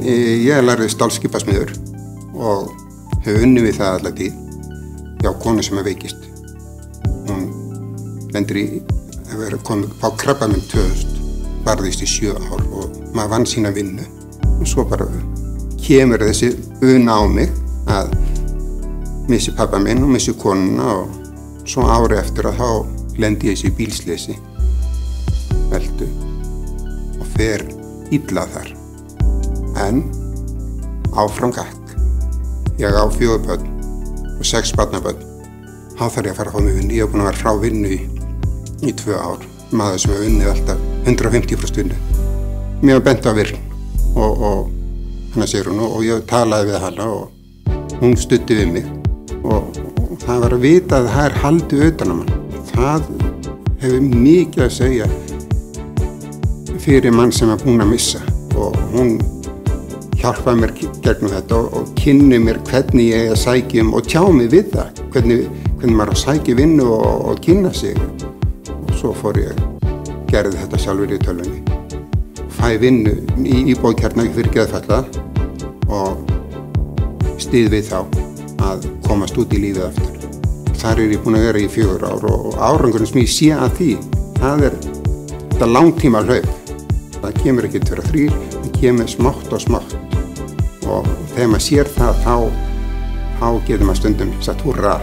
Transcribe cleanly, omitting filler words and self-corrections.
Ég lærði stálskipasmiður og hef unnið við það alla tíð hjá konu sem veikist. Hún lendir í að fá krabbaminn 2000, barðist í 7 ár og maður vann sína vinnu. Og svo bara kemur þessi una á mig að missi pabba minn og missi konuna og svo ári eftir að þá lendi ég þessi bílsleysi, veltu og fer illa þar. En áfram gakk. Ég á 4 börn og 6 barnabörn. Þá þarf ég að fara að fá mig vinnu. Ég hef búin að vera frá vinnu í 2 ár. Maður sem hefur unnið alltaf 150% vinnu. Mér var bent á virk og hana segir hún og ég talaði við hana og hún studdi við mig. Og það var að vita að það haldið utan á mann. Það hefur mikið að segja fyrir mann sem er búinn að missa. Og hún hjálpaði mér gegnum þetta og kynni mér hvernig ég að sækja og tjá mig við það. Hvernig maður að sækja vinnu og kynna sig. Og svo fór ég, gerði þetta sjálfur í tölvunni. Fæ vinnu í íbúðarkjarna fyrir geðfatlaða og styð við þá að komast út í lífið aftur. Þar er ég búinn að vera í 4 ár og árangurinn sem ég sé að því, það er þetta langtíma hlaup. Það kemur ekki 2 og 3, það kemur smátt og smátt. Og þegar maður sér það, þá getur maður stundum sagt húrra.